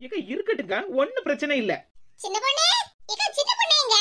ஏக்கா இருக்கட்டுக்கா, ஒண்ணும் பிரச்சனை இல்ல. சின்ன பொண்ணு, ஏக்கா சின்ன பொண்ணுங்க.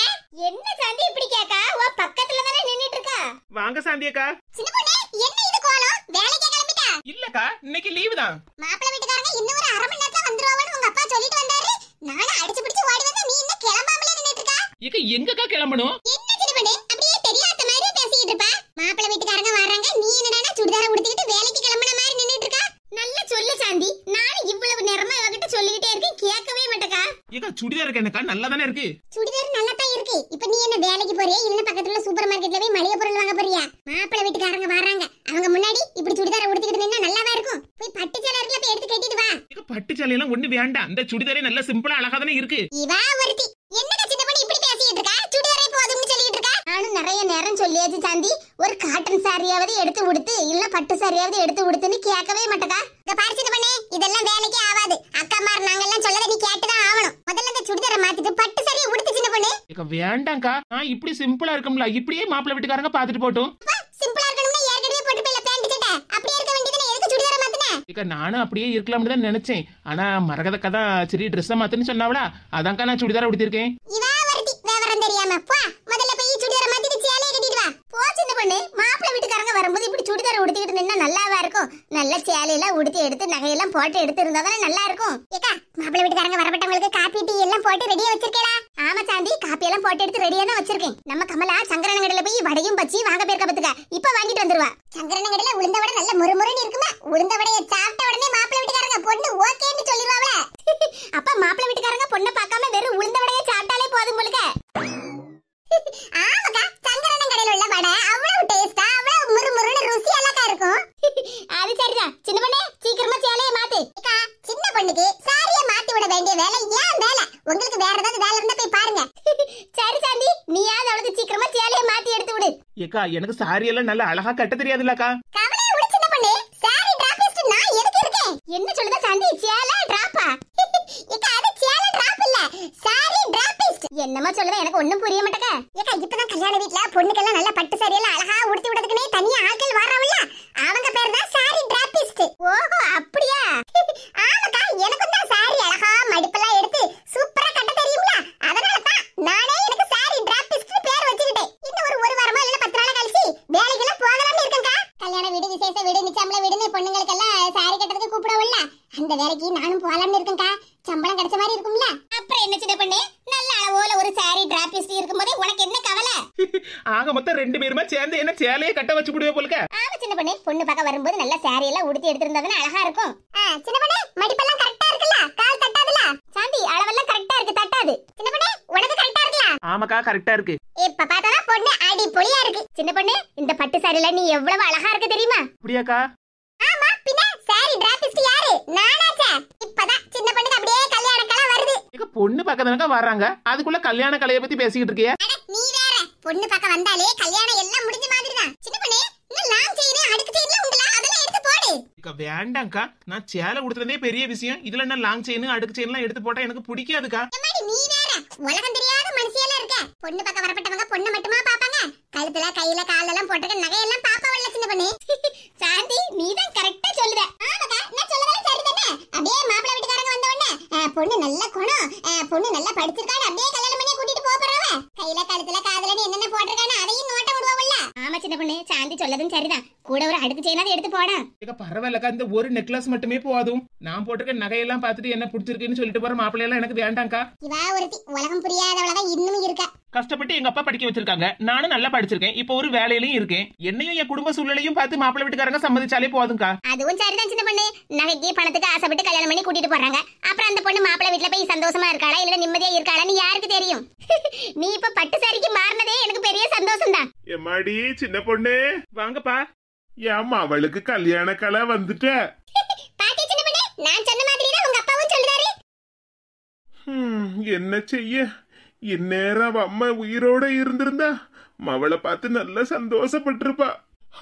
என்ன சாந்தி இப்படி கேக்கா? வா பக்கத்துல தானே நின்னுட்டு இருக்கா. வாங்க சாந்தி அக்கா. சின்ன பொண்ணு, என்ன இது கோலம்? வேலைக்கு கிளம்பிட்டா? இல்லக்கா, இன்னைக்கு லீவு தான். மாப்பிள்ளை வீட்டுக்காரங்க இன்னும் ஒரு அரை மணி நேரத்துல வந்துருவாங்கன்னு உங்க அப்பா சொல்லிட்டு வந்தாரு. நானும் அடிச்சு பிடிச்சு ஓடி வந்தா நீ இன்னும் கிளம்பாமலே நின்னுட்டு இருக்கா. ஏக்கா எங்கக்கா கிளம்பணும்? என்ன சின்ன பொண்ணு அப்படியே தெரியாத மாதிரி பேசிட்டு இருப்பா. மாப்பிள்ளை வீட்டுக்காரங்க வர்றாங்க, நீ என்னடா சுடிதார உடுத்திட்டு வேலைக்கு கிளம்புன மாதிரி நின்னுட்டு இருக்கா. நல்ல சொல்லு சாந்தி, நானும் இவ்வளவு நேரமா இவகிட்ட சொல்லிக்கிட்டே இருக்கேன், கேட்கவே மாட்டேக்கா. ஏக்கா சுடிதார் இருக்கு என்னக்கா, நல்லா தானே இருக்கு. சுடிதார் நல்லா தான் இருக்கு. இப்போ நீ என்ன வேலைக்கு போறியா இல்ல பக்கத்துல சூப்பர் மார்க்கெட்ல போய் மளிகை பொருள் வாங்க போறியா? மாப்பிள்ளை வீட்டுக்காரங்க வர்றாங்க, அவங்க முன்னாடி இப்படி சுடிதார உடுத்திட்டு நின்னா நல்லாவா இருக்கும்? போய் பட்டு சேலை இருக்குல போய் எடுத்து கட்டிட்டு வா. ஏக்கா பட்டு சேலை எல்லாம் ஒண்ணு வேண்டாம், இந்த சுடிதாரே நல்ல சிம்பிளா அழகா தானே இருக்கு. இவா ஒருத்தி என்னடா சின்ன பொண்ணு இப்படி பேசிட்டு இருக்கா? சுடிதாரே போதும்னு சொல்லிட்டு இருக்கா. நானும் நிறைய நேரம் சொல்லியாச்சு சாந்தி, ஒரு காட்டன் சாரியாவது எடுத்து உடுத்து இல்ல பட்டு சாரியாவது எடுத்து உடுத்துன்னு கேட்கவே மாட்டேக்கா. இங்க பாரு சின்ன பொண்ணு, இதெல்லாம் வேலைக்கே ஆகாது. அக்காமார் நாங்க எல்லாம் சொல்லத நீ கேட்டுதான் ஆகணும். முதல்ல இந்த சுடிதாரை மாத்திட்டு பட்டு சாரியை உடுத்து சின்ன பொண்ணு. ஏக்கா வேண்டாம்க்கா, நான் இப்படி சிம்பிளா இருக்கும்ல, இப்படியே மாப்பிள்ளை வீட்டுக்காரங்க பாத்துட்டு போட்டும். சிம்பிளா இருக்கணும்னா ஏற்கனவே போட்டு போயில பேண்ட் சட்டை அப்படியே இருக்க வேண்டியதுதானே, எதுக்கு சுடிதாரை மாத்துன? ஏக்கா நானும் அப்படியே இருக்கலாம்னு தான் நினைச்சேன். ஆனா மரகதக்கா தான் சரி ட்ரெஸ் மாத்துன்னு சொன்னாவளா, அதான்க்கா நான் சுடிதார உடுத்திருக்கேன். இவா ஒருத்தி விவரம் தெரியாம போ, முதல்ல போய் சுடிதாரை மாத்திட்டு சேலையை கட்டிட்டு வா. போ சின்ன பொண்ணு, மாப்பிள்ளை வீட்டுக்காரங்க வரும்போது இப்படி சுடிதாரை உடுத்திக்கிட்டு நின்னா நல்லாவா இருக்கும்? நல்ல சேலையெல்லாம் உடுத்தி எடுத்து நகையெல்லாம் போட்டு எடுத்து இருந்தா தானே நல்லா இருக்கும். ஏக்கா மாப்பிள்ளை வீட்டுக்காரங்க வரப்பட்டவங்களுக்கு காப்பி டீ எல்லாம் போட்டு ரெடியா வச்சிருக்கேடா. ஆமா சாந்தி, காப்பி எல்லாம் போட்டு எடுத்து ரெடியா தான் வச்சிருக்கேன். நம்ம கமலா சங்கரன கடையில போய் வடையும் பச்சி வாங்க போயிருக்க பத்துக்க, இப்ப வாங்கிட்டு வந்துருவா. சங்கரன கடையில உளுந்த வடை நல்ல முறுமுறுன்னு இருக்குமா, உளுந்த வடையை சாப்பிட்ட உடனே மாப்பிள்ளை வீட்டுக்காரங்க பொண்ணு ஓகேன்னு சொல்லிடுவாங்கள. அப்ப மாப்பிள்ளை வீட்டுக்காரங்க பொண்ணை பார்க்காம வெறும் உளுந்த வடையை சாப்பிட்டாலே போதும் போலுக்க. ஆமாக்கா, சங்கரன கடையில உள்ள வடை அவ்வளவு டேஸ்டா அவ்வளவு முறுமுறுன்னு ருசியாலக்கா இருக்கும். அது சரிதான் சின்ன பொண்ணே, சீக்கிரமா சேலையை மாத்து. அக்கா சின்ன பொண்ணுக்கு சாரியை மாத்தி விட வேண்டிய வேலை ஏன் வேலை? உங்களுக்கு வேற ஏதாவது வேலை இருந்தா போய் பாருங்க. சரி சாந்தி, நீயாவது அவளுக்கு சீக்கிரமா சேலையை மாத்தி எடுத்து விடு. ஏக்கா எனக்கு சாரி எல்லாம் நல்லா அழகா கட்ட தெரியாதுல்லக்கா. கவலையை விடு சின்ன பொண்ணு, சாரி டிராபிஸ்ட் நான் எதுக்கு இருக்கேன்? என்ன சொல்லுதா சாந்தி, சேலை டிராப்பா? ஏக்கா அது சேலை டிராப் இல்ல, சாரி டிராபிஸ்ட். என்னமா சொல்லுதா, எனக்கு ஒண்ணும் புரிய மாட்டேங்க. ஏக்கா இப்பதான் கல்யாண வீட்ல பொண்ணுக்கெல்லாம் நல்ல பட்டு சாரி எல்லாம் அழகா உடுத்தி விடுறதுக்குனே தனியா ஆட்கள் வர்றாங்கல்ல, அவங்க பேர் தான் சாரி டிராபிஸ்ட். ஓஹோ அப்படியா? ஆமாக்கா, எனக்கும் தான் சாரி அழகா மடிப்பெல்லாம் எடுத்து சூப்பரா கட்ட தெரியும்ல, அதனால தான் நானே எனக்கு சாரி டிராபிஸ்ட் பேர் வச்சிட்டேன். இன்னும் ஒரு வாரமா இல்ல 10 நாள் கழிச்சு வேலைக்கெல்லாம் போகலாம்னு இருக்கேன்க்கா. கல்யாண வீடு விசேஷ வீடு நிச்சயம்ல வீடுன்னு பொண்ணுங்களுக்கெல்லாம் சாரி கட்டறதுக்கு கூப்பிடுவோம்ல, அந்த வேலைக்கு நானும் போகலாம்னு இருக்கேன்க்கா. சம்பளம் கிடைச்ச மாதிரி இருக்கும்ல. அப்புறம் என்ன சின்ன பொண்ணு, நல்ல அளவோல ஒரு சாரி டிராபிஸ்ட் இருக்கும்போது உனக்கு என்ன கவலை? ஆக மொத்தம் 2 பேருமா சேர்ந்து என்ன சேலையை கட்ட வச்சு விடுவே போலுக்க. ஆமா சின்ன பொண்ணு, பொண்ணு பார்க்க வரும்போது நல்ல சாரி எல்லாம் உடுத்தி எடுத்திருந்தாதானே அழகா இருக்கும். சின்ன பொண்ணு மடிப்பெல்லாம் கரெக்ட்டா இருக்குல்ல, கால் தட்டாதுல? சாந்தி அளவெல்லாம் கரெக்ட்டா இருக்கு, தட்டாது. சின்ன பொண்ணு உனக்கு கரெக்ட்டா இருக்குல? ஆமாக்கா கரெக்ட்டா இருக்கு. இப்ப பார்த்தா பொண்ணு அடிபொலியா இருக்கு. சின்ன பொண்ணு இந்த பட்டு சாரில நீ எவ்வளவு அழகா இருக்கு தெரியுமா? அப்படியாக்கா? ஆமா பின்ன, சாரி டிராபிஸ்ட் யாரு? நானாச்சே. இப்பதான் சின்ன பொண்ணுக்கு அப்படியே கல்யாண கலை வருது. ஏக்கா பொண்ணு பக்கத்துலக்கா வர்றாங்க, அதுக்குள்ள கல்யாண கலையை பத்தி பேசிக்கிட்டு இருக்கியா? அட நீ வேற, பொண்ணு பக்கம் வந்தாலே கல்யாணம் எல்லாம் முடிஞ்ச மாதிரி தான். சின்ன பொண்ணு இன்னும் லாங் செயின் அடுக்கு செயின்ல உண்டல, அதெல்லாம் எடுத்து போடு. ஏக்கா வேண்டாம்க்கா, நான் சேலை உடுத்துறதே பெரிய விஷயம், இதுல என்ன லாங் செயின் அடுக்கு செயின் எல்லாம் எடுத்து போட்டா எனக்கு பிடிக்காதுக்கா. எம்மாடி நீ வேற, உலகம் தெரியாத மனுஷியெல்லாம் இருக்க. பொண்ணு பக்கம் வரப்பட்டவங்க பொண்ணு மட்டுமா பாப்பாங்க, கழுத்துல கையில கால்ல எல்லாம் போட்டுக்க நகையெல்லாம் பாப்பாவல்ல சின்ன பொண்ணு. சாந்தி நீ தான் கரெக்ட்டா சொல்லுற. ஆமாக்கா நான் சொல்றதெல்லாம் சரிதானே. அப்படியே மாப்பிள்ளை வீட்டுக்காரங்க வந்த உடனே பொண்ணு நல்ல குணம், பொண்ணு நல்லா படிச்சிருக்கான்னு அப்படியே கல்யாணம் பண்ணி கூட்டிட்டு போறவ, கையில கழுத்துல காதுலன்னு என்னென்ன போட்டிருக்கானு அதையும் நோட்ட விடுவாங்கல்ல. ஆமா சின்ன பொண்ணு, சாந்தி சொல்லதும் சரிதான், கூட ஒரு அடுக்கு செயினாவது எடுத்து போடா. ஏக்கா பரவாயில்லக்கா, இந்த ஒரு நெக்லஸ் மட்டுமே போதும். நான் போட்டிருக்க நகையெல்லாம் பார்த்துட்டு என்ன பிடிச்சிருக்குன்னு சொல்லிட்டு போற மாப்பிள்ளை எல்லாம் எனக்கு வேண்டாம்க்கா. இவா ஒருத்தி உலகம் புரியாதவளதான் இன்னும் இருக்கா. கஷ்டப்பட்டு எங்க அப்பா படிக்க வச்சிருக்காங்க, நானும் நல்லா படிச்சிருக்கேன், இப்போ ஒரு வேலையிலயும் இருக்கேன். என்னையும் என் குடும்ப சூழ்நிலையும் பார்த்து மாப்பிள்ளை வீட்டுக்காரங்க சம்மதிச்சாலே போதும்க்கா. அதுவும் சரிதான் சின்ன பொண்ணு, நகைக்கு பணத்துக்கு ஆசைப்பட்டு கல்யாணம் பண்ணி கூட்டிட்டு போறாங்க. அப்புறம் அந்த பொண்ணு மாப்பிள்ளை வீட்டுல போய் சந்தோஷமா இருக்காளா இல்ல நிம்மதியா இருக்காளான்னு யாருக்கு தெரியும்? நீ இப்ப பட்டு சாரிக்கு மாறினதே எனக்கு பெரிய சந்தோஷம் தான். எம்மாடி சின்ன பொண்ணு வாங்கப்பா. ஏமா அவளுக்கு கல்யாண கலை வந்துட்ட? பாட்டி சின்ன பொண்ணு, நான் சொன்ன மாதிரி தான் உங்க அப்பாவும் சொல்றாரு. என்ன செய்ய, இந்நேரம் அம்மா உயிரோட இருந்திருந்தா மவளை பார்த்து நல்லா சந்தோஷப்பட்டிருப்பா.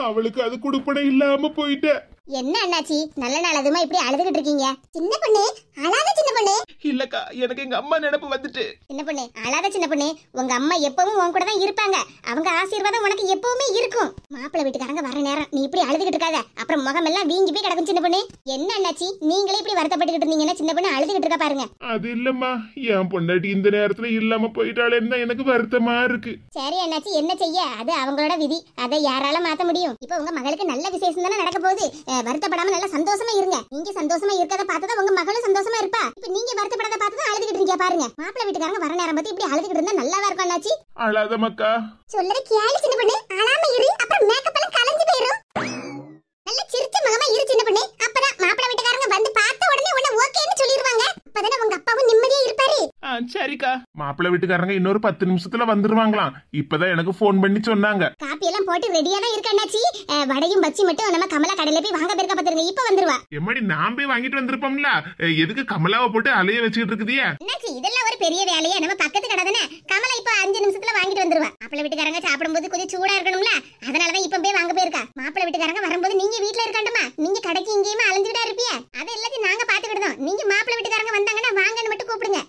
அவளுக்கு அது குடுப்பனை இல்லாம போயிட்ட. என்ன அண்ணாச்சி நல்ல நாள் அதுமா இப்படி அழுதுகிட்டு இருக்கீங்க? சின்ன பொண்ணு அழாத சின்ன பொண்ணு. இல்லக்கா எனக்கு எங்க அம்மா நினைப்பு வந்துட்டு. சின்ன பொண்ணு அழாத சின்ன பொண்ணு. உங்க அம்மா எப்பவும் உன் கூட தான் இருப்பாங்க. அவங்க ஆசீர்வாதம் உனக்கு எப்பவுமே இருக்கும். மாப்பிள்ளை வீட்டுக்காரங்க வர நேரம் நீ இப்படி அழுதுகிட்டு இருக்காத, அப்புறம் முகமெல்லாம் வீங்கி போய் கிடக்கும் சின்ன பொண்ணு. என்ன அண்ணாச்சி நீங்களே இப்படி வருத்தப்பட்டுக்கிட்டு இருந்தீங்கன்னா சின்ன பொண்ணு அழுதுகிட்டு இருக்கா பாருங்க. அது இல்லம்மா, என் பொண்டாட்டி இந்த நேரத்துல இல்லாம போயிட்டாளேன்னு தான் எனக்கு வருத்தமா இருக்கு. சரி அண்ணாச்சி என்ன செய்ய, அது அவங்களோட விதி, அதை யாரால மாத்த முடியும். இப்ப உங்க மகளுக்கு நல்ல விசேஷம் தானே நடக்க போகுது. வருத்தப்படாம நல்லா சந்தோஷமா இருங்க. நீங்க சந்தோஷமா இருக்கத பார்த்தா உங்க மகளும் சந்தோஷமா இருப்பா. இப்ப நீங்க வருத்தப்படாத பார்த்தா அழுதுகிட்டு இருக்கீங்க பாருங்க. மாப்பிள்ளை வீட்டுக்காரங்க வர நேரம் பார்த்து இப்படி அழுதுகிட்டு இருந்தா நல்லாவா இருக்கும் அண்ணாச்சி? அழாத மக்கா. சொல்லற கேளு சின்ன பொண்ணு, அழாம இரு, அப்புறம் மேக்கப் எல்லாம் கலஞ்சு போயிரும். நல்ல சிரிச்ச முகமா இரு சின்ன பொண்ணு. அப்பதான் மாப்பிள்ளை வீட்டுக்காரங்க வந்து பார்த்த உடனே உன்னை ஓகேன்னு சொல்லிடுவாங்க. அப்பதானே உங்க அப்பாவும் நிம்மதியா இருப்பாரு. சரிக்கா. மாப்பிள்ளை வீட்டுக்காரங்க இன்னொரு 10 நிமிஷத்துல வந்துருவாங்களாம். இப்பதான் எனக்கு போன் பண்ணி சொன்னாங்க. காப்பி எல்லாம் போட்டு ரெடியா தான் இருக்க அண்ணாச்சி. வடையும் பச்சி மட்டும் நம்ம கமலா கடையில போய் வாங்க போயிருக்க பாத்துருங்க. இப்ப வந்துருவா. எம்மாடி நான் போய் வாங்கிட்டு வந்திருப்போம்ல, எதுக்கு கமலாவை போட்டு அலைய வச்சுக்கிட்டு இருக்குதியா? அண்ணாச்சி இதெல்லாம் ஒரு பெரிய வேலையா? நம்ம பக்கத்து கடை தானே. கமலா இப்ப 5 நிமிஷத்துல வாங்கிட்டு வந்துருவா. மாப்பிள்ளை வீட்டுக்காரங்க சாப்பிடும்போது கொஞ்சம் சூடா இருக்கணும்ல, அதனாலதான் இப்ப போய் வாங்க போயிருக்கா. மாப்பிள்ளை வீட்டுக்காரங்க வரும்போது நீங்க வீட்டுல இருக்காண்டமா, நீங்க கடைக்கு இங்கேயுமே அலைஞ்சுட்டா இருப்பிய. அதை எல்லாத்தையும் நாங்க பாத்துக்கிட்டோம். நீங்க மாப்பிள்ளை வீட்டுக்காரங்க வந்தாங்கன்னா வாங்கன்னு மட்டும் கூப்பிடுங்க.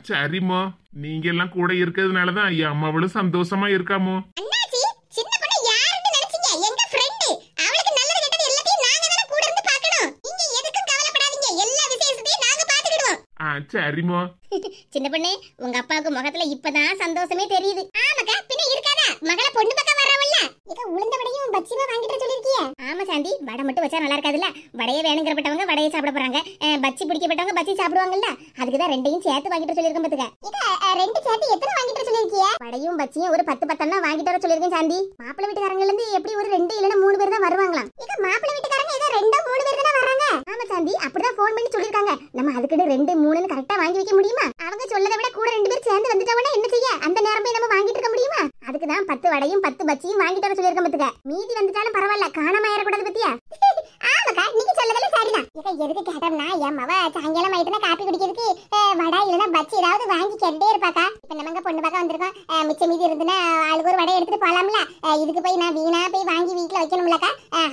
சரிமோ, நீங்க எல்லாம் கூட இருக்கிறதுனாலதான் என் அம்மாவளும் சந்தோஷமா இருக்காமோ. அண்ணாச்சி சின்ன பொண்ணு யாருன்னு நினைச்சீங்க? எங்க ஃப்ரெண்ட். அவளுக்கு நல்லது கெட்டது எல்லாத்தையும் நாங்க தான கூட இருந்து பார்க்கணும். நீங்க எதுக்கும் கவலைப்படாதீங்க, எல்லா விசேஷத்தையும் நாங்க பாத்துக்கிடுவோம். சரிமோ. சின்ன பொண்ணு உங்க அப்பாவுக்கு முகத்துல இப்பதான் சந்தோஷமே தெரியுது. ஆமாக்கா, பின்ன இருக்காதா? மகள பொண்ணு பக்கம் வரவல்ல. ஏக்கா உளுந்த வடையும் பச்சிமா வாங்கிட்டு சொல்லிருக்கியே? ஆமா சாந்தி, வடை மட்டும் வச்சா நல்லா இருக்காதுல்ல. வடையை வேணுங்கிறப்பட்டவங்க வடையை சாப்பிட போறாங்க, பச்சி பிடிக்கப்பட்டவங்க பச்சி சாப்பிடுவாங்கல்ல. அதுக்குதான் ரெண்டையும் சேர்த்து வாங்கிட்டு சொல்லிருக்கேன் பாத்துக்க. ஏக்கா ரெண்டு சேர்த்து எத்தனை வாங்கிட்டு சொல்லிருக்கியே? வடையும் பச்சியும் ஒரு 10 வாங்கிட்டு வர சொல்லிருக்கேன் சாந்தி. மாப்பிள்ளை வீட்டுக்காரங்கல இருந்து எப்படி ஒரு 2 இல்லனா 3 பேர் தான் வருவாங்களாம். ஏக்கா மாப்பிள்ளை வீட்டுக்காரங்க ஏதோ 2-3 பேர் தான் வராங்க. ஆமா சாந்தி, அப்படிதான் ஃபோன் பண்ணி சொல்லிருக்காங்க. நம்ம அதுக்கு 2, 3ன்னு கரெக்டா வாங்கி வைக்க முடியுமா? அவங்க சொல்லதை விட கூட 2 பேர் சேர்ந்து வந்துட்டாங்கன்னா என்ன செய்ய? அந்த நேரம் போய் நம்ம வாங்கிட்டு இருக்க முடியுமா? அதுக்கு தான் 10 வடையும் 10 பச்சியும் வாங்கிட்டு வர சொல்லிருக்கேன் பாத்துக்க. மீதி வந்துட்டாலும் பரவாயில்ல, காணாம ஆயிரக்கூடாது பத்தியா? ஆமாக்கா நீங்க சொல்லதெல்லாம் சரிதான். ஏக்கா எதுக்கு கேட்டோம்னா, என் மவ சாயங்காலம் ஆயிட்டுனா காப்பி குடிக்கிறதுக்கு வடை இல்லனா பச்சி ஏதாவது வாங்கி கேட்டே இருப்பாக்கா. இப்ப நம்ம பொண்ணு பார்க்க வந்திருக்கோம், மிச்ச மீதி இருந்துன்னா ஆளுக்கு ஒரு வடை எடுத்துட்டு போலாம்ல. இதுக்கு போய் நான் வீணா போய் வாங்கி வீட்டுல வைக்கணும்லக்கா.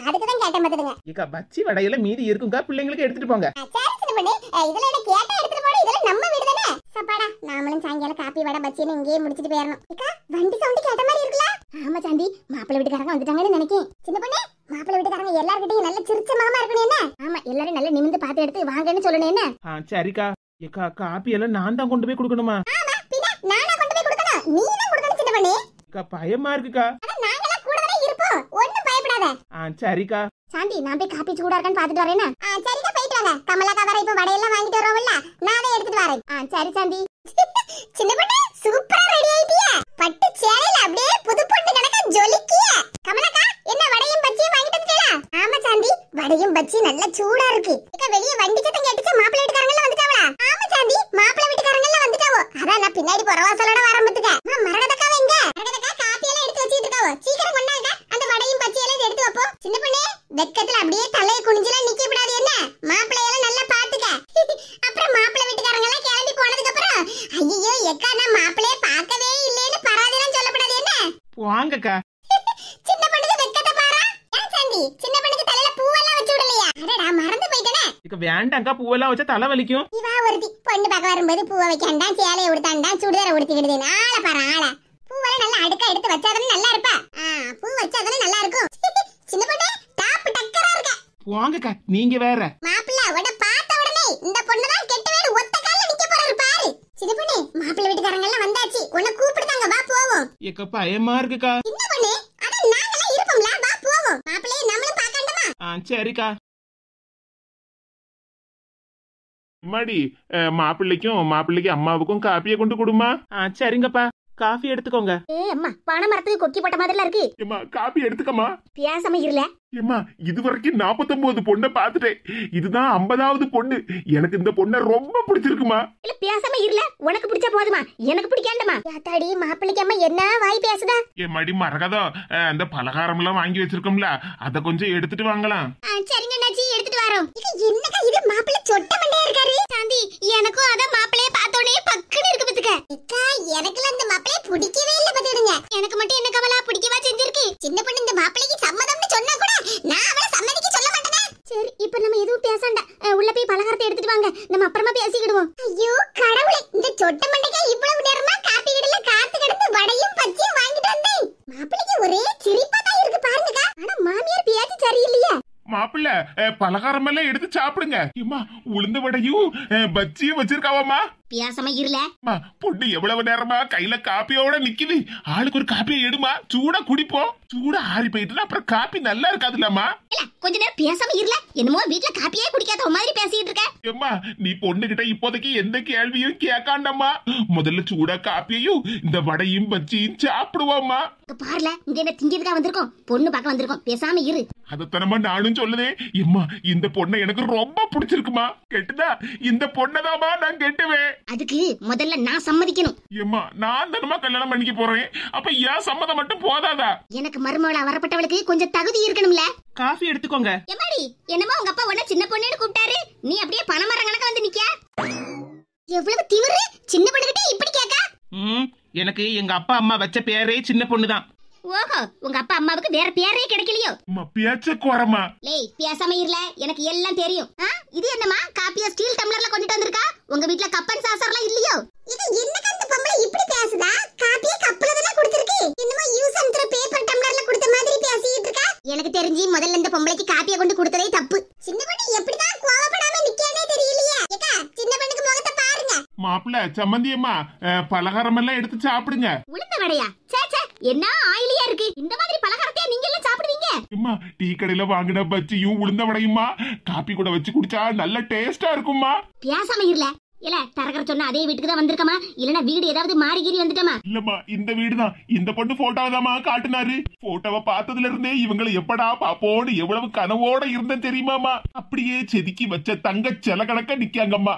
அதுக்கு தான் கேட்டேன் பாத்துடுங்க. ஏக்கா பச்சி வடையில மீதி இருக்குங்கா, பிள்ளைங்களுக்கு எடுத்துட்டு போங்க. சரி சின்ன பொண்ணு, இதுல என்ன கேட்டா எடுத்துட்டு போடு, இதெல்லாம் நம்ம வீடு தானே. சப்பாடா நாமளும் சாயங்காலம் காப்பி வடை பச்சின்னு இங்கேயே முடிச்சிட்டு போயிடணும். ஏக்கா வண்டி சவுண்ட் கேட்ட மாதிரி இருக்குல்ல? ஆமா சாந்தி, மாப்பிள்ளை வீட்டுக்காரங்க வந்துட்டாங்கன்னு நினைக்கேன். சின்ன பொண்ணு மாப்பிள்ளை வீட்டுக்காரங்க எல்லார்கிட்டயும் நல்ல சிரிச்ச மாமா இருக்கணும் என்ன? ஆமா எல்லாரும் நல்ல நிமிந்து பார்த்து எடுத்து வாங்கன்னு சொல்லணும் என்ன? சரிக்கா. ஏக்கா காப்பி எல்லாம் நான் தான் கொண்டு போய் கொடுக்கணுமா? ஆமா பின்ன நானா கொண்டு போய் கொடுக்கணும்? நீ தான் கொடுக்கணும் சின்ன பொண்ணு. அக்கா பயமா இருக்குக்கா. அட நாங்கலாம் கூட வர இருப்போம், ஒண்ணும் பயப்படாத. சரிக்கா. சாந்தி நான் போய் காப்பி சூடா இருக்கான்னு பாத்துட்டு வரேனா? சரிக்கா போயிட்டு வாங்க. கமலாக்கா வர இப்ப வடையெல்லாம் வாங்கிட்டு வரவல்ல, நான் அதை எடுத்துட்டு வரேன். சரி சாந்தி. சின்ன பொண்ணு சூப்பரா ரெடி ஆயிட்டியா? பட்டு சேலையில அப்படியே புது பொண்ணு கணக்கா ஜொலிக்கிய. கமலாக்கா என்ன வடையும் பச்சியும் வாங்கிட்டு வந்துட்டீங்களா? ஆமா சாந்தி, வடையும் பச்சி நல்ல சூடா இருக்கு. ஏக்கா வெளிய வண்டி சத்தம் கேட்டுச்சு, மாப்பிள்ளை வீட்டுக்காரங்க எல்லாம் வந்துட்டாங்களா? ஆமா சாந்தி, மாப்பிள்ளை வீட்டுக்காரங்க எல்லாம் வந்துட்டாவோ. அதான் நான் பின்னாடி புறவாசலோட வரம்பத்துக்க. மரகதக்காவ எங்க? மரகதக்கா காப்பி எல்லாம் எடுத்து வச்சிட்டு இருக்காவோ. சீக்கிரம் கொண்டாங்க, அந்த வடையும் பச்சி எல்லாம் எடுத்து வைப்போம். சின்ன பொண்ணு வெக்கத்துல அப்படியே தலையை குனிஞ்சலாம் நிக்க கூடாது என்ன? மாப்பிள்ளை எல்லாம் நல்லா பாத்துக்க. அப்புறம் மாப்பிள்ளை வீட்டுக்காரங்க எல்லாம் கிளம்பி போனதுக்கு அப்புறம் ஐயோ எக்கா நான் மாப்பிள்ளைய பார்க்கவே இல்லைன்னு பராதிலாம் சொல்லப்படாது என்ன? வாங்கக்கா. சின்ன பொண்ணுக்கு வெக்கத்தை பாரா. ஏன் சாந்தி சின்ன பொண்ணுக்கு தலையில பூவெல்லாம் வச்சு விடலையா? அடடா மறந்து போயிட்டேனே. இக்க வேண்டாங்கா, பூவெல்லாம் வச்சா தலை வலிக்கும். இவா ஒருத்தி பொண்ணு பார்க்க வரும்போது பூவை வைக்காண்டா, சேலையை உடுத்தாண்டா, சுடிதாரை உடுத்திக்கிடுது. ஆள பாரு ஆள. பூவெல்லாம் நல்லா அடுக்கா எடுத்து வச்சாதானே நல்லா இருப்பா. பூ வச்சாதானே நல்லா இருக்கும். சின்ன பொண்ணு டாப் டக்கரா இருக்க. வாங்கக்கா நீங்க வேற. மாப்பிள்ளை உட பார்த்த உடனே இந்த பொண்ணு தான் கெட்ட வேடு ஒத்த கால்ல நிக்க போறாரு பாரு. சின்ன பொண்ணு மாப்பிள்ளை வீட்டுக்காரங்க எல்லாம் வந்தாச்சு, உன்னை கூப்பிடுதாங்க, வா போவோம். ஏக்கா பயமா இருக்குக்கா. சின்ன பொண்ணு அட நாங்கலாம் இருப்போம்ல, வா போவோம். மாப்பிள்ளையை நம்மளும் பார்க்கணுமா? சரிக்கா. அம்மாடி, மாப்பிள்ளைக்கு அம்மாவுக்கும் காப்பியை கொண்டு கொடுமா. சரிங்கப்பா, காஃபி எடுத்துக்கோங்க. அம்மா பனை மரத்துக்கு கொக்கி போட்ட மாதிரிலாம் இருக்கு. ஏம்மா காப்பி எடுத்துக்கமா. பியாசமா இருல. ஏம்மா இதுவரைக்கும் 49 பொண்ணை பாத்துட்டேன், இதுதான் 50வது பொண்ணு. எனக்கு இந்த பொண்ணை ரொம்ப பிடிச்சிருக்குமா. இல்ல பியாசமா இருல, உனக்கு பிடிச்சா போதுமா, எனக்கு பிடிக்காண்டமா. யாத்தாடி மாப்பிள்ளைக்கு அம்மா என்ன வாய் பேசுதா? ஏமாடி மரகதம், அந்த பலகாரம் எல்லாம் வாங்கி வச்சிருக்கோம்ல, அத கொஞ்சம் எடுத்துட்டு வாங்கலாம். சரிங்க அண்ணாச்சி எடுத்துட்டு வரோம். என்னக்கா இது மாப்பிள்ளை சொட்ட மண்டையா இருக்காரு? சாந்தி எனக்கும் அத மாப்பிள்ளைய பார்த்தோனே பக்குன்னு இருக்கு பத்துக்க. அக்கா எனக்குல அந்த மாப்பிள்ளைய பிடிக்கவே இல்ல பாத்துடுங்க. எனக்கு மட்டும் என்ன கவலை, பிடிக்கவா செஞ்சிருக்கு. சின்ன பொண்ணு இந்த மாப்பிள்ளைக்கு சம்மதம்னு சொன்னா கூட நான் அவளை சம்மதிக்க சொல்ல மாட்டேனே. இப்ப நம்ம எதுவும் பேசണ്ട. உள்ள போய் பலகாரத்தை எடுத்துட்டு வாங்க, நம்ம அப்புறமா பேசிக்கிடுவோம். ஐயோ கடவுளே, இந்த சொட்ட மண்டைக்கா இவ்வளவு நேரமா காப்பி கடையில காத்து கிடந்து வடையும் பச்சையும் வாங்கிட்டு வந்தேன். மாப்பிளைக்கு ஒரே சிரிப்பா தான் இருக்கு பாருங்கக்கா. ஆனா மாமியார் பேச்சு சரியில்லையே. மாப்பிள்ள பலகாரம் எல்லாம் எடுத்து சாப்பிடுங்க. உளுந்த வடையும் பச்சியும் வச்சிருக்காவம்மா. பேசாம இருல. பொண்ணு எவ்வளவு நேரமா கையில காப்பியோட நிக்குது. ஆளுக்கு ஒரு காப்பியை எடுமா, சூடா குடிப்போம். சூடா ஆறி போயிட்டு அப்புறம் காப்பி நல்லா இருக்காதுல்லம்மா. கொஞ்ச நேரம் பேசாம இருல. என்னமோ வீட்டுல காப்பியே குடிக்காத மாதிரி பேசிட்டு இருக்க. ஏம்மா, நீ பொண்ணு கிட்ட இப்போதைக்கு எந்த கேள்வியும் கேட்காண்டம்மா. முதல்ல சூடா காப்பியையும் இந்த வடையும் பச்சியும் சாப்பிடுவோம்மா. பாருல, இங்க என்ன திங்கிறதுக்கா வந்திருக்கோம், பொண்ணு பார்க்க வந்திருக்கோம். பேசாம இரு. அதத்தனமா நானும் சொல்லுதேன். எம்மா, இந்த பொண்ணை எனக்கு ரொம்ப பிடிச்சிருக்குமா. கெட்டுதா இந்த பொண்ணதாமா நான் கெட்டுவேன். அதுக்கு முதல்ல நான் சம்மதிக்கணும். ஏம்மா, நான் தானமா கல்யாணம் பண்ணிக்க போறேன். அப்ப ஏன் சம்மதம் மட்டும் போதாதா? எனக்கு மருமகளா வரப்பட்டவளுக்கு கொஞ்சம் தகுதி இருக்கணும்ல. காஃபி எடுத்துக்கோங்க. எம்மாடி, என்னமோ உங்க அப்பா உன்ன சின்ன பொண்ணுன்னு கூப்பிட்டாரு, நீ அப்படியே பணமரம் கணக்க வந்து நிக்க. எவ்வளவு திமிரு, சின்ன பொண்ணுகிட்ட இப்படி கேட்க. எனக்கு எங்க அப்பா அம்மா வச்ச பேரே சின்ன பொண்ணுதான். ஓஹோ, உங்க அப்பா அம்மாவுக்கு வேற பேரே கிடைக்கலையோ? பேச்ச குறமா. லேய், பேசாம இருல, எனக்கு எல்லாம் தெரியும். இது என்னமா காப்பியா ஸ்டீல் டம்ளர்ல கொண்டுட்டு வந்திருக்கா? உங்க வீட்ல கப்பன் சாசர்லாம் இல்லையோ? இது என்ன கந்த பொம்பளை இப்படி பேசுதா? காப்பியே கப்பல தான கொடுத்திருக்கு. என்னமோ யூஸ் அண்ட் த்ரோ பேப்பர் டம்ளர்ல கொடுத்த மாதிரி பேசிட்டு இருக்கா. எனக்கு தெரிஞ்சு முதல்ல இந்த பொம்பளைக்கு காப்பியை கொண்டு கொடுத்ததே தப்பு. சின்ன பொண்ணு எப்படிதான் கோவப்படாம நிக்கேனே தெரியலையே. ஏக்கா, சின்ன பொண்ணுக்கு முகத்தை பாருங்க. மாப்பிள்ள, சம்மந்தியம்மா, பலகாரம் எல்லாம் எடுத்து சாப்பிடுங்க. உளுந்த வடையா? சே சே, என்ன ஆயிலியா இருக்கு. இந்த மாதிரி பலகாரத்தை நீங்க எல்லாம் சாப்பிடுவீங்க? அம்மா, டீ கடையில வாங்கின பச்சியும் உளுந்த வடையுமா காப்பி கூட வச்சு குடிச்சா நல்ல டேஸ்டா இருக்குமா. பேசாம இருல. இல்ல தரகர சொன்ன அதே வீட்டுக்கு தான் வந்திருக்கமா, இல்லனா வீடு ஏதாவது மாறிகிரி வந்துட்டமா? இல்லம்மா, இந்த வீடுதான். இந்த பொண்ணு போட்டோதாமா காட்டுனாரு. போட்டோவை பார்த்ததுல இருந்தே இவங்களை எப்படா பாப்போன்னு எவ்வளவு கனவோட இருந்தேன் தெரியுமாமா. அப்படியே செதுக்கி வச்ச தங்க செல கணக்க நிக்காங்கம்மா.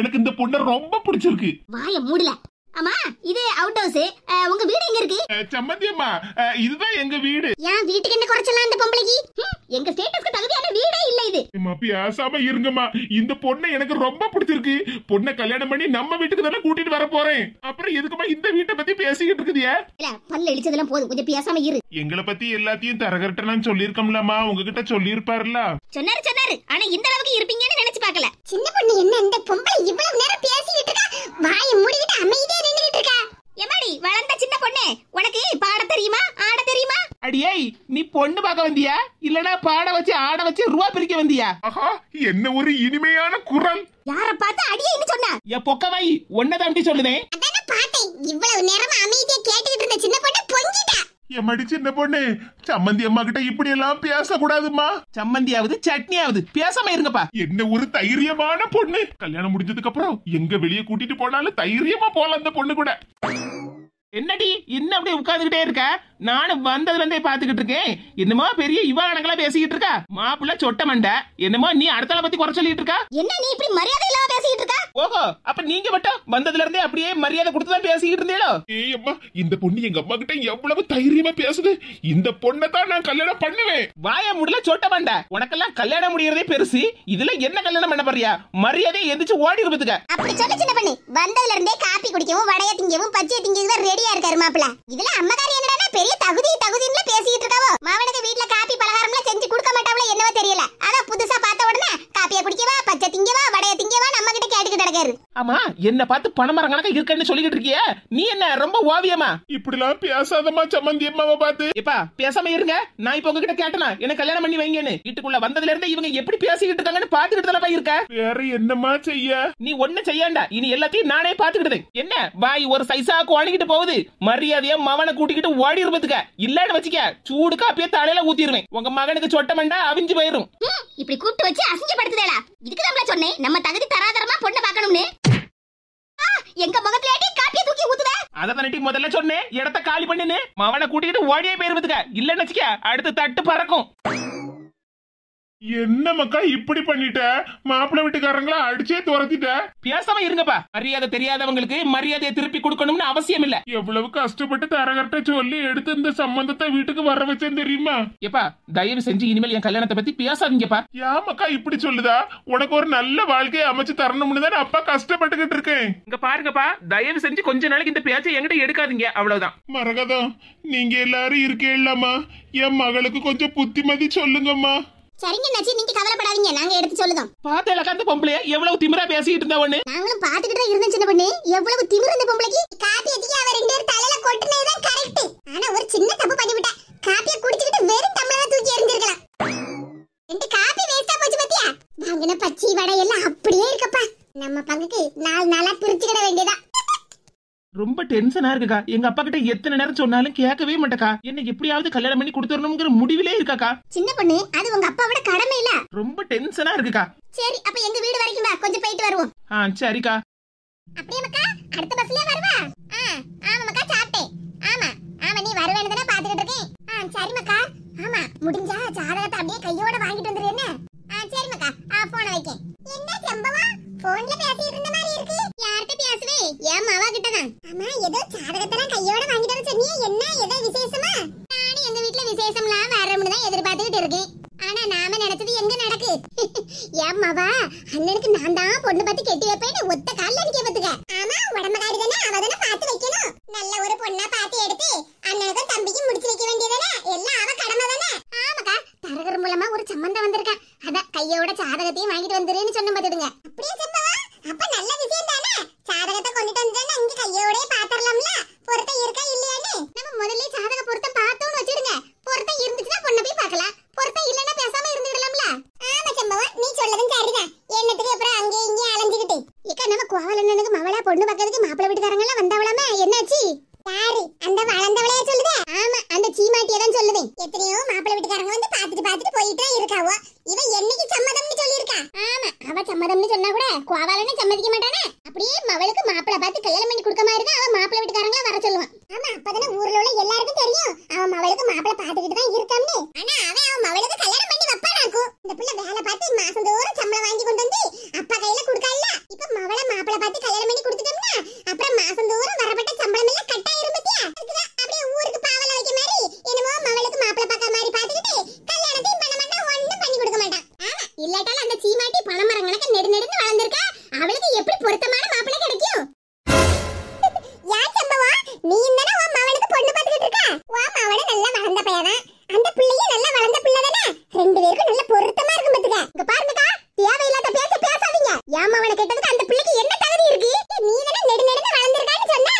எனக்கு இந்த பொண்ணை ரொம்ப பிடிச்சிருக்கு. வாய மூடல. அம்மா, இது அவுட் ஹவுஸ். உங்க வீடு எங்க இருக்கு? சம்மந்தியம்மா, இதுதான் எங்க வீடு. ஏன் வீட்டுக்கு என்ன குறைச்சலாம் இந்த பொம்பளைக்கு? எங்க ஸ்டேட்டஸ்க்கு தகுதியான வீடே இல்ல இது. பேசாம இருங்கம்மா, இந்த பொண்ணை எனக்கு ரொம்ப பிடிச்சிருக்கு. பொண்ணை கல்யாணம் பண்ணி நம்ம வீட்டுக்கு தானே கூட்டிட்டு வர போறேன். அப்புறம் எதுக்குமா இந்த வீட்டை பத்தி பேசிக்கிட்டு இருக்குதியா? இல்ல, பல்ல இழிச்சதெல்லாம் போதும், கொஞ்சம் பேசாம இரு. எங்களை பத்தி எல்லாத்தையும் தரகர்ட்ட நான் சொல்லிருக்கோம்லமா, உங்ககிட்ட சொல்லிருப்பாருல. சொன்னாரு, ஆனா இந்த அளவுக்கு இருப்பீங்கன்னு நினைச்சு பார்க்கல. சின்ன பொண்ணு என்ன இந்த பொம்பளை இவ்வளவு நேரம் பேசிக்கிட்டு இருக்கா? வாயை மூடிக்கிட்டு அமைதியா நின்னுகிட்டு இருக்கா. எம்மாடி, வளர்ந்த சின்ன பொண்ணு, உனக்கு பாட தெரியுமா, ஆட தெரியுமா? அடியே, நீ பொண்ணு பார்க்க வந்தியா இல்லனா பாட வச்சு ஆட வச்சு ரூபா பிரிக்க வந்தியா? ஆஹா, என்ன ஒரு இனிமையான குரல். யார பார்த்து அடியேன்னு சொன்னா? என் பொக்கவாய் ஒன்னதான் சொல்லுதேன். அதானே பார்த்தேன். இவ்வளவு நேரமா அமைதியா கேட்டுக்கிட்டு இருந்த சின்ன பொண்ணு பொங்கிட்டா. எம்மடி சின்ன பொண்ணு, சம்மந்தி அம்மா கிட்ட இப்படி எல்லாம் பேசக்கூடாதுமா. சம்மந்தியாவது சட்னியாவது பேசாம இருங்கப்பா. என்ன ஒரு தைரியமான பொண்ணு. கல்யாணம் முடிஞ்சதுக்கு அப்புறம் எங்க வெளியே கூட்டிட்டு போனாலும் தைரியமா போலாம் அந்த பொண்ணு கூட. என்னடி இன்னும் அப்படியே உட்கார்ந்துகிட்டே இருக்க? நானும் வந்ததுல இருந்தே பாத்துக்கிட்டு இருக்கேன். என்னமோ பெரிய இவானங்களா பேசிக்கிட்டு இருக்கா. மாப்பிள்ள சொட்ட மண்டை, என்னமோ நீ அடுத்தால பத்தி குறை சொல்லிட்டு இருக்கா. என்ன நீ இப்படி மரியாதை இல்லாம பேசிக்கிட்டு இருக்கா? ஓஹோ, அப்ப நீங்க மட்டும் வந்ததுல இருந்தே அப்படியே மரியாதை கொடுத்துதான் பேசிக்கிட்டு இருந்தீங்களோ? ஏய் அம்மா, இந்த பொண்ணு எங்க அம்மா கிட்ட எவ்வளவு தைரியமா பேசுது. இந்த பொண்ணை தான் நான் கல்யாணம் பண்ணுவேன். வாய முடியல சொட்ட மண்டை, உனக்கெல்லாம் கல்யாணம் முடியறதே பெருசு. இதுல என்ன கல்யாணம் பண்ண போறியா? மரியாதையை எந்திரிச்சு ஓடி இருப்பதுக்க. அப்படி சொல்லு சின்ன பொண்ணு. வந்ததுல இருந்தே காப்பி குடிக்கவும் வடைய திங்கவும் பச்சை திங்கவும் ரெடியா இருக்காரு மாப்பிள்ள. இதுல அம்மகாரி என்னடா பெரிய தகுதின்னு பேசிட்டு இருக்காவோ? மாவனுக்கு வீட்ல காப்பி பலகாரம்லாம் செஞ்சு கொடுக்க மாட்டாவளோ என்னவோ தெரியல. அதான் புதுசா பார்த்த உடனே காப்பியை குடிக்கவா, பச்சை திங்கவா, வடைய திங்கவா நம்ம கிட்ட கேட்டுக்கிட்டு நடக்காரு. ஆமா, என்ன பார்த்து பணமரம் கணக்கா இருக்கன்னு சொல்லிக்கிட்டு இருக்கிய. நீ என்ன ரொம்ப ஓவியமா? இப்படிலாம் பேசாதமா சம்மந்தி அம்மாவை பார்த்து. எப்பா பேசாம இருங்க. நான் இப்ப உங்ககிட்ட கேட்டனா என்ன கல்யாணம் பண்ணி வைங்கன்னு. வீட்டுக்குள்ள வந்ததுல இருந்து இவங்க எப்படி பேசிக்கிட்டு இருக்காங்கன்னு பாத்துக்கிட்டு தானே இருக்க. வேற என்னமா செய்ய? நீ ஒண்ணு செய்யாண்டா. இனி எல்லாத்தையும் நானே பாத்துக்கிட்டேன். என்ன வாய் ஒரு சைஸா கோணிக்கிட்டு போகுது. மரியாதையா மவனை கூட்டிக்கிட்டு ஓடி இருப்பதுக்க. இல்லன்னு வச்சுக்க, சூடு காப்பிய தலையில ஊத்திடுவேன். உங்க மகனுக்கு சொட்டமண்டா அவிஞ்சு போயிரும். இப்படி கூப்பிட்டு வச்சு அசிங்கப்படுத்துதேடா. இதுக்கு தான் சொன்னேன் நம்ம தகுதி தராதரமா பொண்ணை பார்க்கணும்னு. எங்க முகத்திலேடி காப்பிய தூக்கி ஊத்துத. அதனால முதல்ல சொன்னேன் இடத்த காலி பண்ணுன்னு. மவனை கூட்டிக்கிட்டு ஓடியே போயிருப்பதுக்க. இல்லன்னு வச்சுக்க அடுத்து தட்டு பறக்கும். என்ன மக்கா இப்படி பண்ணிட்ட? மாப்பிள்ளை வீட்டுக்காரங்களா அடிச்சே துரத்திட்ட. பேசாம இருங்கப்பா. மரியாதை தெரியாதவங்களுக்கு மரியாதையை திருப்பி கொடுக்கணும்னு அவசியம் இல்ல. எவ்வளவு கஷ்டப்பட்டு தரகர்ட்ட சொல்லி எடுத்து இந்த சம்பந்தத்தை வீட்டுக்கு வர வச்சேன் தெரியுமா? எப்பா தயவு செஞ்சு இனிமேல் என் கல்யாணத்தை பத்தி பேசாதீங்கப்பா. ஏன் மக்கா இப்படி சொல்லுதா? உனக்கு ஒரு நல்ல வாழ்க்கையை அமைச்சு தரணும்னு தான் அப்பா கஷ்டப்பட்டுக்கிட்டு இருக்கேன். இங்க பாருங்கப்பா, தயவு செஞ்சு கொஞ்ச நாளைக்கு இந்த பேச்சை என்கிட்ட எடுக்காதீங்க, அவ்வளவுதான். மரகதம், நீங்க எல்லாரும் இருக்கேம்மா, என் மகளுக்கு கொஞ்சம் புத்திமதி சொல்லுங்கம்மா. சரிங்க அண்ணாச்சி, நீங்க கவலைப்படாதீங்க, நாங்க எடுத்து சொல்லுதோம். பார்த்தேலக்கா அந்த பொம்பளைய எவ்வளவு திமிரா பேசிட்டு இருந்தா ஒண்ணு. நாங்களும் பாத்துக்கிட்டு தான் இருந்தோம் சின்ன பொண்ணு. எவ்வளவு திமிரு இந்த பொம்பளைக்கு. காப்பி எதிக்கி அவ ரெண்டு பேரும் தலையில கொட்டுனதுதான் கரெக்ட். ஆனா ஒரு சின்ன தப்பு பண்ணிவிட்டா. காப்பியை குடிச்சிட்டு வெறும் டம்ளரா தூக்கி எறிஞ்சிருக்கலாம். ரெண்டு காப்பி வேஸ்டா போச்சு பாத்தியா? வாங்கின பச்சை வடை எல்லாம் அப்படியே இருக்கப்பா. நம்ம பங்குக்கு 4 நாளா பிரிச்சுக்கிட வேண்டியதா. ரொம்ப டென்ஷனா இருக்குக்கா. எங்க அப்பா கிட்ட எத்தனை நேரம் சொன்னாலும் கேட்கவே மாட்டேக்கா. என்ன எப்படியாவது கல்யாணம் பண்ணி கொடுத்துடணும்ங்கிற முடிவிலே இருக்காக்கா. சின்ன பொண்ணு, அது உங்க அப்பாவோட கடமை இல்ல. ரொம்ப டென்ஷனா இருக்குக்கா. சரி, அப்ப எங்க வீடு வரைக்கும் வா, கொஞ்சம் போயிட்டு வருவோம். சரிக்கா. அப்படியே மக்கா, அடுத்த பஸ்லயே வருவா? ஆமா மக்கா, சாப்பிட்டேன். ஆமா நீ வருவேன்னு தானே பாத்துக்கிட்டு இருக்கேன். சரி மக்கா. ஆமா, முடிஞ்சா ஜாதகத்தை அப்படியே கையோட வாங்கிட்டு வந்துரு. என்ன? சரி மக்கா, போன வைக்கேன். என்ன சம்பவம்? போன்ல பேசிட்டு இருந்த மாதிரி இருக்கு. யார்கிட்ட பேசுவே? என் மாவா கிட்ட தான். ஆமா, ஏதோ ஜாதகத்தெல்லாம் கையோட வாங்கிட்டு வர சொன்னியே, என்ன ஏதோ விசேஷமா? நானும் எங்க வீட்ல விசேஷம்லாம் வரணும்னு தான் எதிர்பார்த்துக்கிட்டு இருக்கேன். ஆனா நாம நினைச்சது எங்க நடக்கு? என் மாவா அண்ணனுக்கு நான் தான் பொண்ணு பார்த்து கெட்டி வைப்பேன்னு ஒத்த கால்ல அடிக்க பத்துக்க. ஆமா, உடம்புக்காரி தானே, அவ தானே பார்த்து வைக்கணும். நல்ல ஒரு பொண்ணா பார்த்து எடுத்து அண்ணனுக்கும் தம்பிக்கும் முடிச்சு வைக்க வேண்டியதானே, எல்லாம் அவ கடமை தானே. ஆமாக்கா, தரகர் மூலமா ஒரு சம்பந்தம் வந்திருக்கா. அத கையோட ஜாதகத்தையும் வாங்கிட்டு வந்துருன்னு சொன்ன பாத்துடுங்க. அப்படியே சம்பவம்? அப்ப நல்ல விஷயம் தானே. ஜாதகத்தை கொண்டுட்டு வந்தா இங்க கையோட பாத்தறலாம்ல, பொருத்தம் இருக்கா இல்லையான்னு. நம்ம முதல்ல ஜாதக பொருத்தம் பார்த்தோம்னு வச்சிடுங்க. பொருத்தம் இருந்துச்சுன்னா பொண்ணை போய் பார்க்கலாம், பொருத்தம் இல்லன்னா பேசாம இருந்துடலாம்ல. ஆமா சம்பவம், நீ சொல்லதும் சரிதான். என்னத்துக்கு அப்புறம் அங்கே இங்கே அலைஞ்சிக்கிட்டு. இக்க நம்ம கோவலண்ணனுக்கு மவளா பொண்ணு பார்க்கறதுக்கு மாப்பிள்ளை வீட்டுக்காரங்க எல்லாம் வந்தவளாமே, என்னாச்சு? யாரு? அந்த வளர்ந்தவளையா சொல்லுதே? ஆமா, அந்த சீமாட்டியை தான் சொல்லுதேன். எத்தனையோ மாப்பிள்ளை வீட்டுக்காரங்க வந்து பாத்துட்டு போயிட்டே இருக்காவோ. இவன் என்னைக்கு சம்மதம்னு சொல்லியிருக்கா. ஆமா, அவ சம்மதம்னு சொன்னா கூட கோவாலன்னு சம்மதிக்க மாட்டானே. அப்படியே மவளுக்கு மாப்பிள்ளை பார்த்து கல்யாணம் பண்ணி கொடுக்க மாதிரி தான் அவன் மாப்பிள்ளை வீட்டுக்காரங்கள வர சொல்லுவான். ஆமா, அப்பதானே ஊர்ல உள்ள எல்லாருக்கும் தெரியும் அவன் மவளுக்கு மாப்பிள்ளை பாத்துக்கிட்டு தான் இருக்கான்னு. ஆனா அவன் மவளுக்கு கல்யாணம் பண்ணி வைப்பானாக்கும். இந்த பிள்ளை வேலை பார்த்து மாசம் தோறும் சம்பளம் வாங்கி கொண்டு வந்து அப்பா கையில கொடுக்கல. இப்ப மவளை மாப்பிள்ளை பார்த்து கல்யாணம் பண்ணி கொடுத்துட்டோம்னா அப்புறம் மாசம் தோறும் வரப்பட்ட சம்பளம் எல்லாம் கட்டாயிரும் பத்தியா. அப்படியே ஊருக்கு பாவல வைக்க மாதிரி என்னமோ மவளுக்கு மாப்பிள்ளை பார்க்க மாதிரி பாத்துக்கிட்டு கல்யாணத்தையும் பண்ண மாட்டான், ஒண்ணும் பண்ணி கொடுக்க மாட்டான். ஆமா, இல்லாட்டாலும் அந்த சீமாட்டி பணமரம் கணக்கு நெடுநெடுன்னு வளர்ந்திருக்கா. அவளுக்கு எப்படி பொருத்தமான மாப்பிள்ளை கிடைக்கும்? யார் சம்பவம்? நீ தானே உன் மவனுக்கு பொண்ணு பார்த்துக்கிட்டு இருக்க. உன் மவனே நல்லா வளர்ந்த பையனா, அந்த பிள்ளையும் நல்லா வளர்ந்த பிள்ளை தானே. ரெண்டு பேருக்கும் நல்ல பொருத்தமா இருக்கும் பாத்துக்க. இங்க பாருங்கக்கா, தேவையில்லாத பேச்ச பேசாதீங்க. என் மவனை கேட்டதுக்கு அந்த பிள்ளைக்கு என்ன தகுதி இருக்கு? நீ தானே நெடுநெடுன்னு வளர்ந்திருக்கான்னு சொன்ன.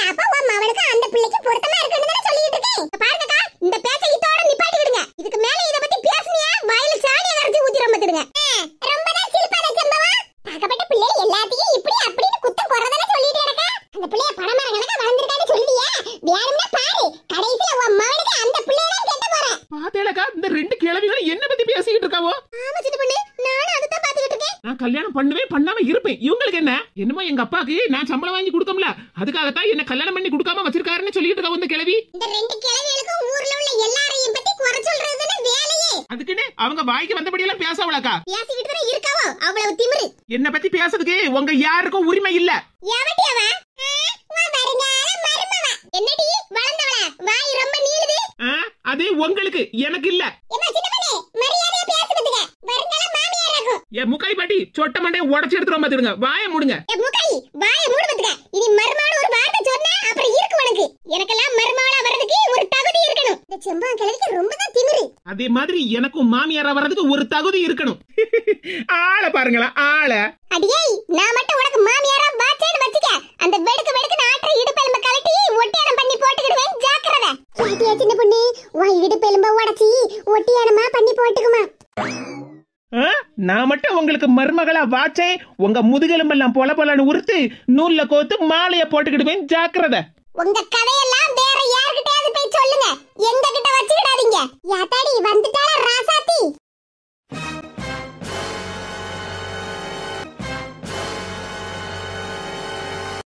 அப்ப உன் மவனுக்கு அந்த பிள்ளைக்கு பொருத்தமா இருக்குன்னு தானே சொல்லிட்டு இருக்கேன். இங்க பாருங்கக்கா, இந்த பேச்ச இதோட நிப்பாட்டி விடுங்க. இதுக்கு மேல இத பத்தி பேசுனியா வாயில சாணியை கரைச்சு ஊத்திர மாட்டீங்க. ரொம்ப தான் சிரிப்பான சம்பவம். பார்க்கப்பட்ட பிள்ளை எல்லாத்தையும் இப்படி அப்படின்னு குத்தம் குறதானே சொல்லிட்டு இருக்க. அந்த பிள்ளைய பணமரம் கணக்கா வளர்ந்திருக்கான்னு சொல்லியா? வேணும்னா பாரு, கடைசில உன் மவனுக்கு அந்த பிள்ளைய தான் கெட்ட போறேன். பாத்தேலக்கா, இந்த ரெண்டு கிழவிகளும் என்ன பத்தி பேசிக்கிட்டு இருக்காவோ? ஆமா சின்ன பொண்ணு, நானும் அத தான் பாத்துக்கிட்டு இருக்கேன். நான் கல்யாணம் பண்ணுவேன் பண்ணாம இருப்பேன். இவங்களுக்கு என்ன? என்னமோ எங்க அப்பாக்கு நான் சம்பளம் வாங்கி கொடுத்தோம்ல, அதுக்காகத்தான் என்ன கல்யாணம் பண்ணி கொடுக்காம வச்சிருக்காருன்னு சொல்லிட்டு இருக்கா இந்த கிழவி. இந்த ரெண்டு கிழவிகளுக்கும் ஊர்ல உள்ள எல்லாரையும் பத்தி குறை சொல்றதுன்னு வேலையே. அதுக்குன்னு அவங்க வாய்க்கு வந்தபடி எல்லாம் பேசவளக்கா? பேசிக்கிட்டு தான் இருக்காவோ, அவ்வளவு திமிரு. என்ன பத்தி பேசுறதுக்கு உங்க யாருக்கும் உரிமை இல்ல. எவடி அவன்? உன் வருங்கால மருமவ. என்னடி வளர்ந்தவள? வாய் ரொம்ப நீளுது. அது உங்களுக்கு, எனக்கு இல்ல. ஏமா சின்ன பொண்ணு, மரியாதையா பேசுறதுக்கு. வருங்கால மாமியார் இருக்கும். என் முக்காய் பாட்டி சொட்ட மண்டைய உடைச்சு எடுத்துரும் பாத்துடுங்க. வாயை மூடுங்க. முக்காய் வாயை மூடுறதுக்கு. இனி மருமவன ஒரு வார்த்தை சொன்னா அப்புறம் இருக்கு உனக்கு. எனக்கெல்லாம் மருமவளா வர்றதுக்கு ஒரு தகுதி இருக்கணும். இந்த செம்பகம் கிழவிக்கு ரொம்ப தான் திமிரு. அதே மாதிரி எனக்கும் மாமியாரா வர்றதுக்கு ஒரு தகுதி இருக்கணும். ஆள பாருங்களா, ஆள. அடியே, நான் மட்டும் உனக்கு மாமியாரா வாச்சேன்னு வச்சுக்க. அந்த வெடுக்கு நாற்ற இடுப்பெலும்ப கலட்டி ஒட்டியானம் பண்ணி போட்டுக்கிடுவேன், ஜாக்கிரதை. கேட்டியா சின்ன பொண்ணு, உன் இடுப்பெலும்ப உடைச்சி ஒட்டியானமா பண்ணி போட்டுக்குமா. நான் மட்டும் உங்களுக்கு மருமகளா வாச்சே, உங்க முதுகெலும்பெல்லாம் பொல பொலன்னு உறுத்து நூல்ல கோத்து மாலைய போட்டுக்கிடுவேன், ஜாக்கிரதை. உங்க கதையெல்லாம் வேற யார்கிட்டயாவது போய் சொல்லுங்க, எங்க கிட்ட வச்சுக்கிடாதீங்க. யாத்தாடி வந்துட்டாளா ராசாத்தி?